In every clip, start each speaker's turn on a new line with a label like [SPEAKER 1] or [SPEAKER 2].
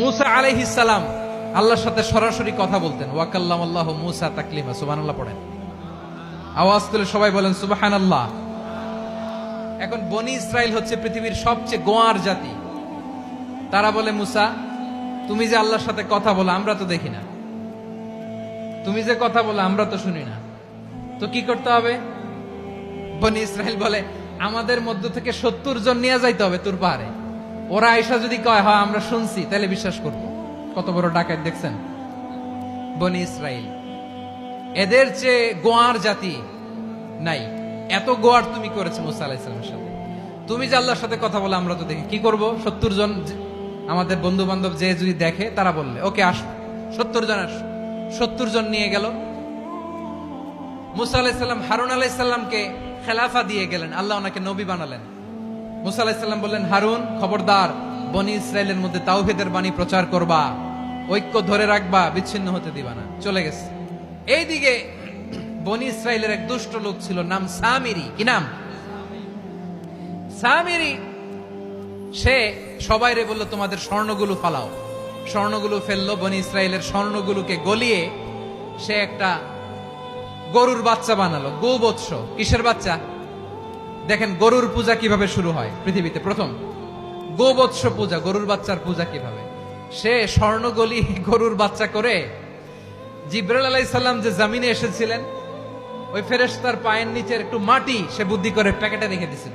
[SPEAKER 1] মুসা আলাইহিস সালাম আল্লাহর সাথে সরাসরি কথা বলতেন। ওয়াকাল্লামাল্লাহু মুসা তাকলিমা। সুবহানাল্লাহ পড়েন, আওয়াজ তুলে সবাই বলেন সুবহানাল্লাহ। এখন বনি ইসরাইল হচ্ছে পৃথিবীর সবচেয়ে গোয়ার জাতি। তারা বলে, মুসা তুমি যে আল্লাহর সাথে কথা বলো আমরা তো দেখি না, তুমি যে কথা বলো আমরা তো শুনি না, তো কি করতে হবে? বনি ইসরাইল বলে, আমাদের মধ্য থেকে 70 জন নিয়ে যাইতে হবে তোর পাহাড়ে। ওরা আয়েশা যদি কয় হ্যাঁ আমরা শুনছি, তাহলে বিশ্বাস করব। কত বড় ডাকাত দেখছেন বনি ইসরাইল। এদের চেয়ে গোয়ার জাতি নাই। এত গোয়ার তুমি করেছো মুসা আলাইহিস সালামের সাথে। তুমি যে আল্লাহর সাথে কথা বলে আমরা তো দেখি, কি করব? 70 জন আমাদের বন্ধু বান্ধব যে যদি দেখে, তারা বললে ওকে আসো, 70 জন আসো। 70 জন নিয়ে গেল। মুসা আলাইহিস সালাম হারুন আলাইহিস সালামকে খেলাফা দিয়ে গেলেন, আল্লাহ ওনাকে নবী বানালেন। মুসা আলাইহিস সালাম বললেন, হারুন খবরদার, বনি ইসরাইলের মধ্যে তাওহীদের বাণী প্রচার করবা, ঐক্য ধরে রাখবা, বিচ্ছিন্ন হতে দিবা না। চলে গেছে। এইদিকে বনি ইসরাইলের এক দুষ্ট লোক ছিল, নাম সামিরি। কি নাম? সামিরি। সে সবাইরে বললো তোমাদের স্বর্ণগুলো ফালাও। স্বর্ণগুলো ফেললো। বনি ইসরাইলের স্বর্ণগুলোকে গলিয়ে সে একটা গরুর বাচ্চা বানালো। গোবৎস। কিসের বাচ্চা? দেখেন গরুর পূজা কিভাবে শুরু হয় পৃথিবীতে প্রথম। গোবৎস পূজা, গরুর বাচ্চার পূজা কিভাবে। সে স্বর্ণ গলি গরুর বাচ্চা করে জিবরাইল আলাইহিস সালাম যে জমিনে এসেছিলেন, ওই ফেরেশতার পায়ের নিচের একটু মাটি সে বুদ্ধি করে প্যাকেটে রেখে দিছিল।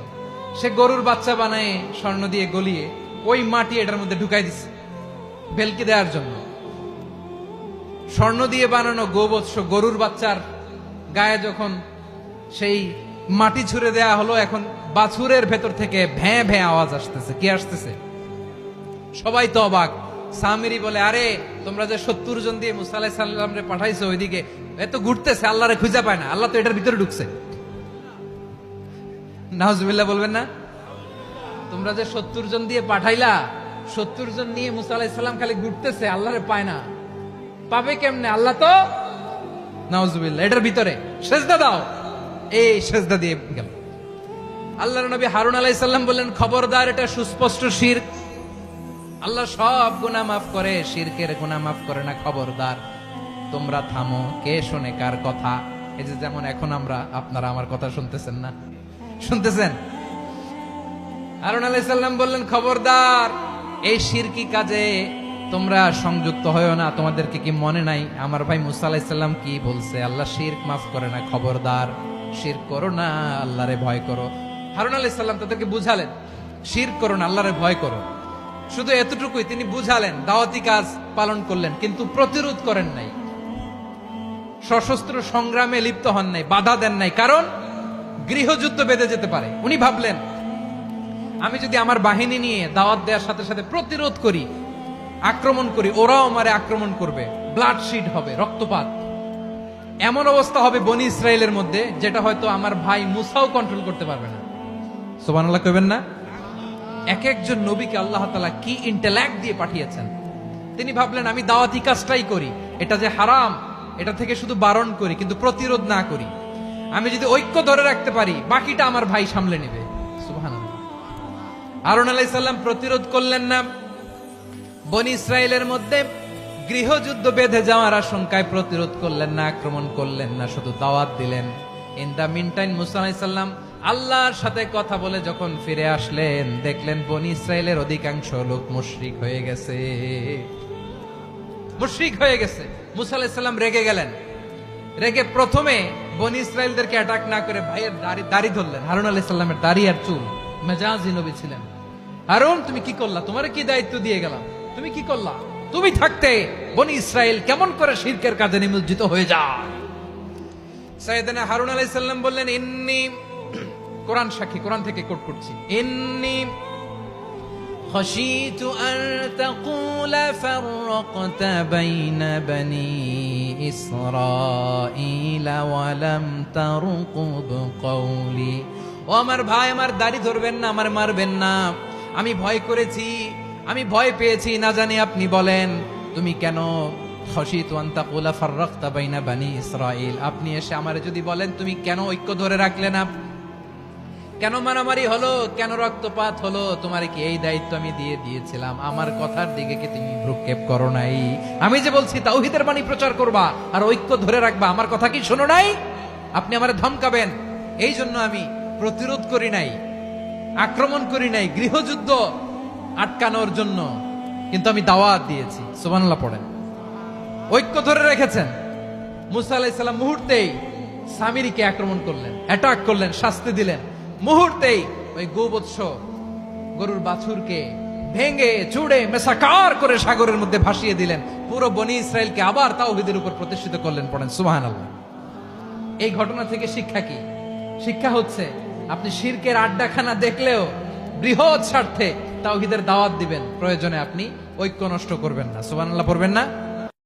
[SPEAKER 1] সে গরুর বাচ্চা বানায় স্বর্ণ দিয়ে গলিয়ে ওই মাটি এটার মধ্যে ঢুকাই দিছে ভেলকি দেওয়ার জন্য। স্বর্ণ দিয়ে বানানো গোবৎস গরুর বাচ্চার গায়ে যখন সেই মাটি ছুঁড়ে দেয়া হলো, এখন বাছুরের ভেতর থেকে ভ্যাঁ ভ্যাঁ আওয়াজ আসতেছে। কি আসতেছে? সবাই তো অবাক। সামিরি বলে, আরে তোমরা যে 70 জন দিয়ে মুসা আলাইহিস সালামরে পাঠাইছো, ওইদিকে এত ঘুরতেছে, আল্লাহরে খুঁজে পায় না, আল্লাহ তো এটার ভিতরে ঢুকছে। নাউজুবিল্লাহ বলবেন না? তোমরা যে 70 জন দিয়ে পাঠাইলা, 70 জন নিয়ে মুসা আলাইহিস সালাম খালি ঘুরতেছে, আল্লাহরে পায় না। পাবে কেমনে? আল্লাহ তো নাউজুবিল্লাহ এটার ভিতরে। সেজদা দাও। এই সেজদা দিয়ে গেল। আল্লাহর নবী হারুন আলাইহিস সালাম বললেন, খবরদার, এটা সুস্পষ্ট শিরক। আল্লাহ সব গুনাহ মাফ করে, শিরকের গুনাহ মাফ করে না। খবরদার, তোমরা থামো। কে শোনে কার কথা? এই যে যেমন এখন আপনারা আমার কথা শুনতেছেন না? শুনতেছেন? হারুন আলাইহিস সালাম বললেন, খবরদার, এই শিরকি কাজে তোমরা সংযুক্ত হয়ো না। তোমাদেরকে কি মনে নাই আমার ভাই মুসা আলাইহিস সালাম কি বলছে? আল্লাহ শিরক মাফ করে না। খবরদার, শিরক করো না, আল্লাহরে ভয় করো। হারুন আলাইহিস সালাম তাদেরকে বুঝালেন, শিরক করো না, আল্লাহরে ভয় করো। শুধু এতটুকুই তিনি বুঝালেন, দাওয়াতি কাজ পালন করলেন, কিন্তু প্রতিরোধ করেন নাই, সশস্ত্র সংগ্রামে লিপ্ত হন নাই, বাধা দেন নাই। কারণ গৃহযুদ্ধ বেঁধে যেতে পারে। উনি ভাবলেন, আমি যদি আমার বাহিনী নিয়ে দাওয়াত দেওয়ার সাথে সাথে প্রতিরোধ করি, আক্রমণ করি, ওরাও আমারে আক্রমণ করবে, ব্লাডশিড হবে, রক্তপাত। এমন অবস্থা হবে বনি ইসরাইলের মধ্যে, যেটা হয়তো আমার ভাই মুসাও কন্ট্রোল করতে পারবে না। সুবহানাল্লাহ কইবেন না? এক একজন নবীকে আল্লাহ তাআলা কি ইন্টেলেক্ট দিয়ে পাঠিয়েছেন। তিনি ভাবলেন, আমি দাওয়াতি কাজটাই করি, এটা যে হারাম এটা থেকে শুধু বারণ করি, কিন্তু প্রতিরোধ না করি। আমি যদি ঐক্য ধরে রাখতে পারি, বাকিটা আমার ভাই সামলে নেবে। সুবহানাল্লাহ। হারুন আলাইহিস সালাম প্রতিরোধ করলেন না। বনি ইসরাইলের মধ্যে গৃহযুদ্ধ বেঁধে যাওয়ার আশঙ্কায় প্রতিরোধ করলেন না, আক্রমণ করলেন না, শুধু দাওয়াত দিলেন। ইন দা মিন টাইম মুসা আলাইহিস সালাম আল্লাহর সাথে কথা বলে যখন ফিরে আসলেন, দেখলেন বনি ইসরাইলের অধিকাংশ লোক মুশরিক হয়ে গেছে। মুশরিক হয়ে গেছে। মুসা আলাইহিস সালাম রেগে গেলেন। রেগে প্রথমে বনি ইসরাইলদেরকে অ্যাটাক না করে ভাইয়ের দাড়ি ধরলেন। হারুন আলাইহিস সালামের দাড়ি আর চুল। মেজাজি নবী ছিলেন। হারুন, তুমি কি করলা? তোমার কি দায়িত্ব দিয়ে গেলাম, তুমি কি করলা? তুমি থাকতে বনি ইসরাইল কেমন করে শিরকের কাজে নিমজ্জিত হয়ে যায়? সাইয়েদনা হারুন আলাইহিস সালাম বললেন, ইন্নী, কোরআন সাক্ষী, কোরআন থেকে কোট করছি, ইন্নী খাশিতু আন তাকুলা ফাররাকতা বাইনা বনি ইসরাঈলা ওয়া লাম তারকুব কওলি। ও আমার ভাই, আমার দাড়ি ধরবেন না, আমার মারবেন না। আমি ভয় করেছি, আমি ভয় পেয়েছি, না জানি আপনি বলেন তুমি কেন খাশিতু আন তাকুলা ফাররাকতা বাইনা বনি ইসরাঈল। আপনি এসে আমারে যদি বলেন তুমি কেন ঐক্য ধরে রাখলে না, কেন মারামারি হলো, কেন রক্তপাত হলো? তোমার কি এই দায়িত্ব আমি দিয়ে দিয়েছিলাম? আমার কথার দিকে কি তুমি ভ্রুক্ষেপ করো নাই? আমি যে বলছি তাওহীদের বাণী প্রচার করবা আর ঐক্য ধরে রাখবা, আমার কথা কি শোনো নাই? আপনি আমারে ধমকাবেন, এই জন্য আমি প্রতিরোধ করি নাই, আক্রমণ করি নাই, গৃহযুদ্ধ আটকানোর জন্য, কিন্তু আমি দাওয়াত দিয়েছি। সুবহানাল্লাহ পড়েন। ঐক্য ধরে রেখেছেন। মুসা আলাইহিস সালাম মুহূর্তেই সামিরীকে আক্রমণ করলেন, অ্যাটাক করলেন, শাস্তি দিলেন। মুহূর্তেই ওই গোবৎস গরুর বাছুরকে ভেঙে চুড়ে মেসাকার করে সাগরের মধ্যে ভাসিয়ে দিলেন। পুরো বনি ইসরায়েলকে আবার তাওহীদের উপর প্রতিষ্ঠিত করলেন। পড়েন সুবহানাল্লাহ। এই ঘটনা থেকে শিক্ষা কি? শিক্ষা হচ্ছে আপনি শিরকের আড্ডাখানা দেখলেও বৃহৎ স্বার্থে তাওহীদের দাওয়াত দিবেন, প্রয়োজনে আপনি ঐক্য নষ্ট করবেন না। সুবহানাল্লাহ পড়বেন না?